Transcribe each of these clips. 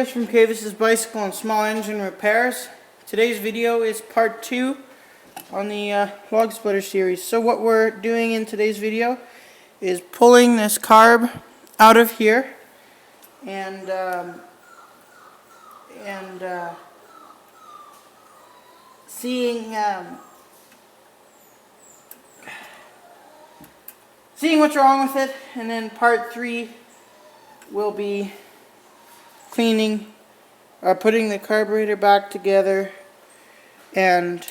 James from Cavis's Bicycle and Small Engine Repairs. Today's video is part 2 on the log splitter series. So what we're doing in today's video is pulling this carb out of here and seeing what's wrong with it, and then part 3 will be cleaning, putting the carburetor back together and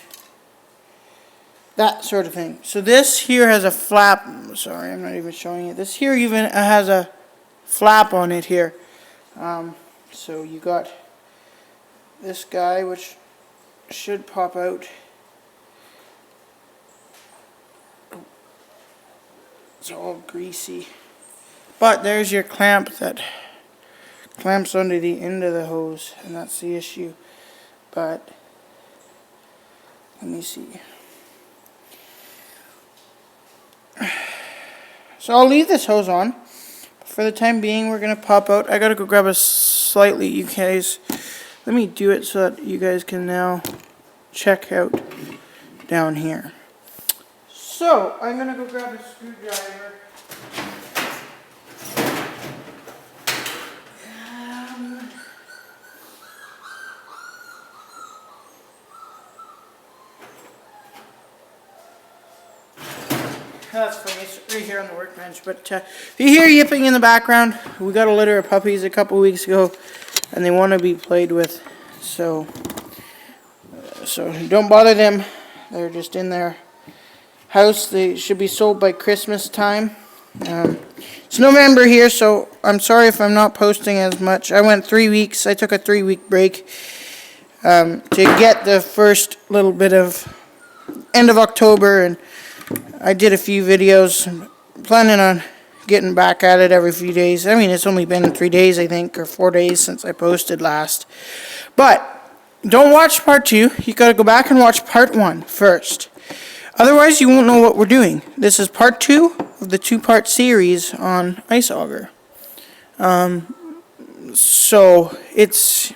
that sort of thing. So this here has a flap. Sorry, I'm not even showing it. This here even has a flap on it here. So you got this guy which should pop out. It's all greasy. But there's your clamp that clamps under the end of the hose, and that's the issue. But let me see. So I'll leave this hose on. For the time being, we're going to pop out. I got to go grab a slightly, you guys, let me do it so that you guys can now check out down here. So I'm going to go grab a screwdriver. That's funny, it's right here on the workbench. But if you hear yipping in the background, we got a litter of puppies a couple weeks ago, and they want to be played with. So don't bother them. They're just in their house. They should be sold by Christmas time. It's November here, so I'm sorry if I'm not posting as much. I went 3 weeks. I took a 3-week break to get the first little bit of end of October, and I did a few videos. I'm planning on getting back at it every few days. I mean, it's only been 3 days, I think, or 4 days since I posted last. But don't watch part 2. You got to go back and watch part 1 first. Otherwise, you won't know what we're doing. This is part 2 of the 2-part series on ice auger. So it's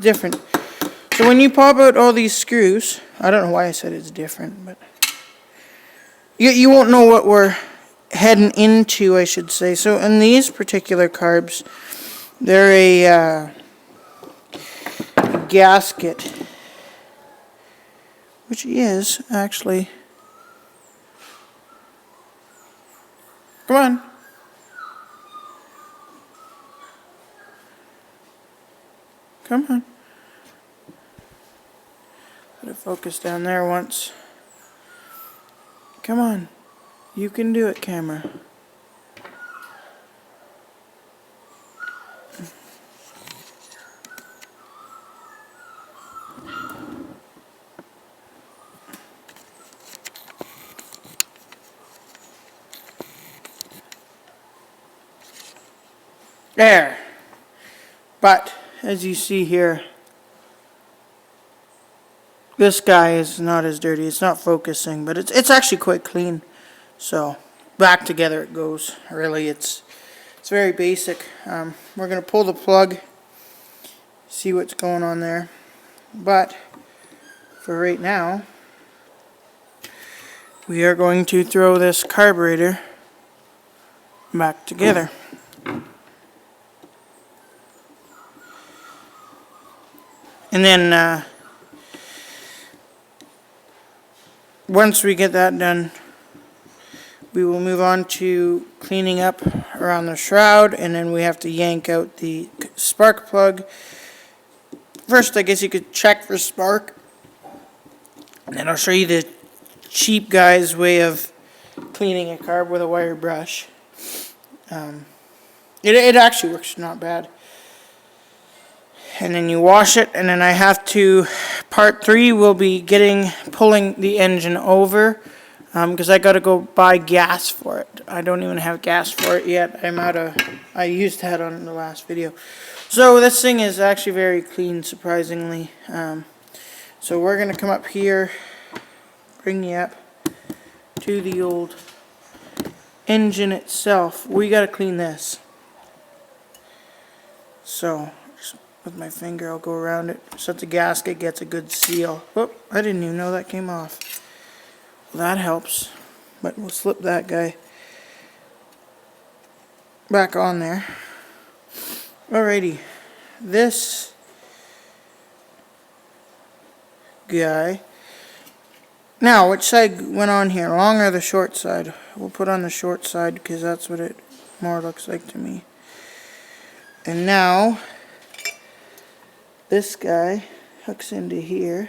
different. So when you pop out all these screws, I don't know why I said it's different, but you won't know what we're heading into, I should say. So in these particular carbs, they're a gasket, which is actually, come on, come on, let it focus down there once. Come on, you can do it, camera. There. But as you see here, this guy is not as dirty. It's not focusing, but it's actually quite clean. So back together it goes. Really, it's very basic. We're going to pull the plug, see what's going on there. But for right now, we are going to throw this carburetor back together. And then once we get that done, we will move on to cleaning up around the shroud, and then we have to yank out the spark plug. First, I guess you could check for spark, and then I'll show you the cheap guy's way of cleaning a carb with a wire brush. It actually works not bad. And then you wash it, and then I have to, part 3 will be pulling the engine over, because I got to go buy gas for it. I don't even have gas for it yet. I used that on the last video. So this thing is actually very clean, surprisingly. So we're going to come up here, bring you up to the old engine itself. We got to clean this. So with my finger. I'll go around it so that the gasket gets a good seal. Whoop, I didn't even know that came off. Well, that helps. But we'll slip that guy back on there. Alrighty. This guy. Now, which side went on here? Long or the short side? We'll put on the short side because that's what it more looks like to me. And now, this guy hooks into here.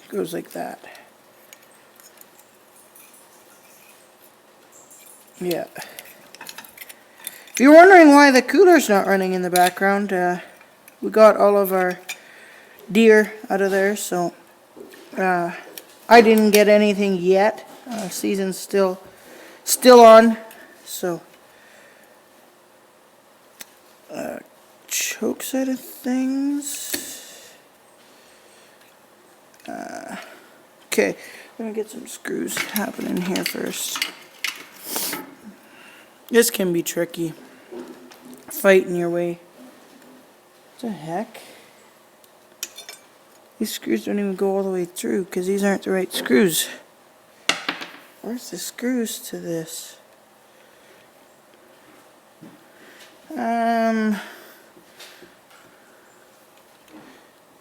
Goes like that. Yeah. If you're wondering why the cooler's not running in the background, we got all of our deer out of there, so I didn't get anything yet. Season's still on, so choke side of things. Okay, I'm gonna get some screws happening here first. This can be tricky, fighting your way. What the heck? These screws don't even go all the way through because these aren't the right screws. Where's the screws to this?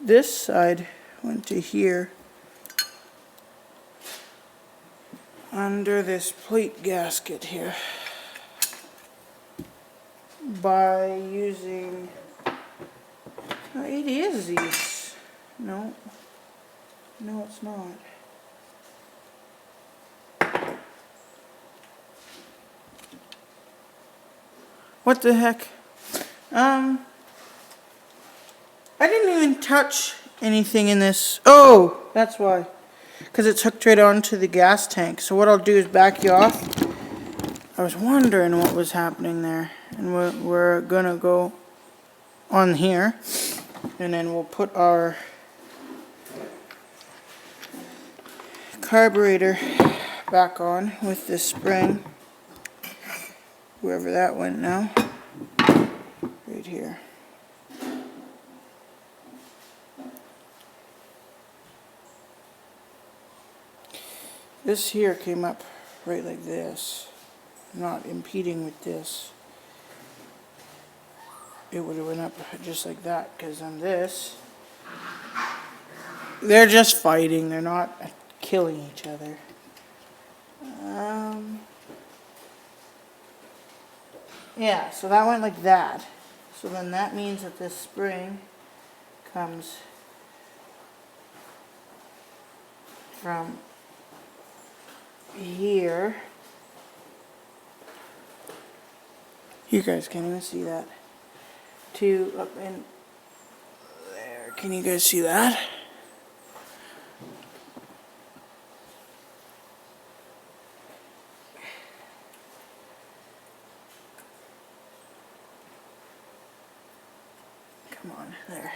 This side went to here under this plate gasket here by using, it is these. No, it's not. What the heck? I didn't even touch anything in this. Oh, that's why. Because it's hooked right onto the gas tank. So what I'll do is back you off. I was wondering what was happening there. And we're gonna go on here. And then we'll put our carburetor back on with this spring. Wherever that went now. Right here. This here came up right like this, not impeding with this. It would have went up just like that, because on this, they're just fighting, they're not killing each other. Yeah, so that went like that. So then that means that this spring comes from here. You guys can't even see that. To up in there. Can you guys see that? Come on, there.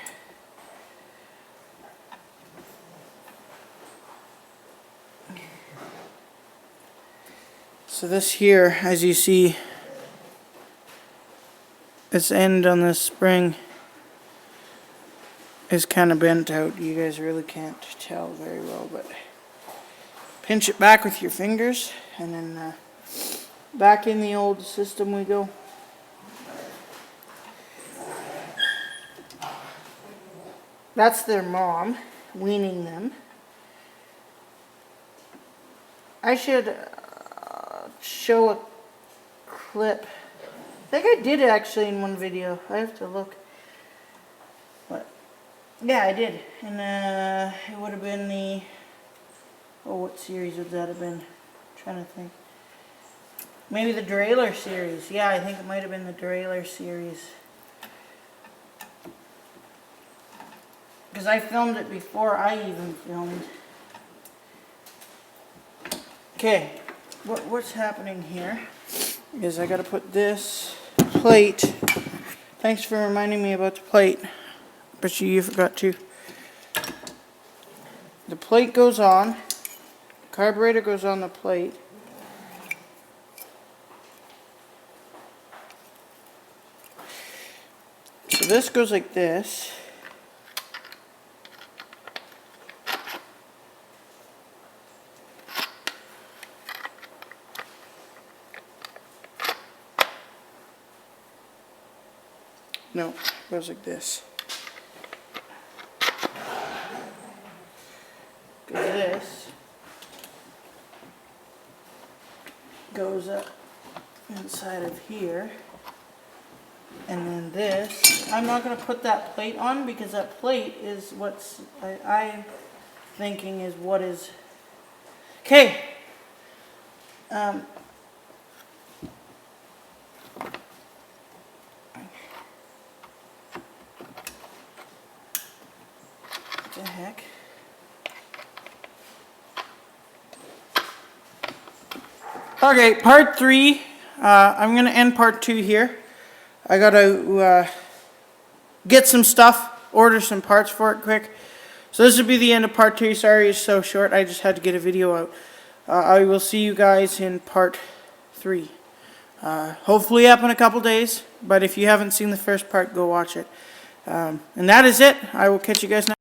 So this here, as you see, this end on this spring is kind of bent out. You guys really can't tell very well, but pinch it back with your fingers, and then back in the old system we go. That's their mom weaning them. I should show a clip. I think I did actually in one video. I have to look. But yeah, I did. And it would have been the, oh, what series would that have been? I'm trying to think. Maybe the Drailer series. Yeah, I think it might have been the Drailer series. Because I filmed it before I even filmed. Okay, what's happening here is I gotta put this plate. Thanks for reminding me about the plate. But you forgot to. The plate goes on. The carburetor goes on the plate. So this goes like this. No, it goes like this. This goes up inside of here. And then this, I'm not going to put that plate on because that plate is what's, I'm thinking is what is, okay. What the heck? Okay, part 3. I'm going to end part 2 here. I got to get some stuff, order some parts for it quick. So this will be the end of part 2. Sorry it's so short. I just had to get a video out. I will see you guys in part 3. Hopefully up in a couple days. But if you haven't seen the first part, go watch it. And that is it. I will catch you guys next.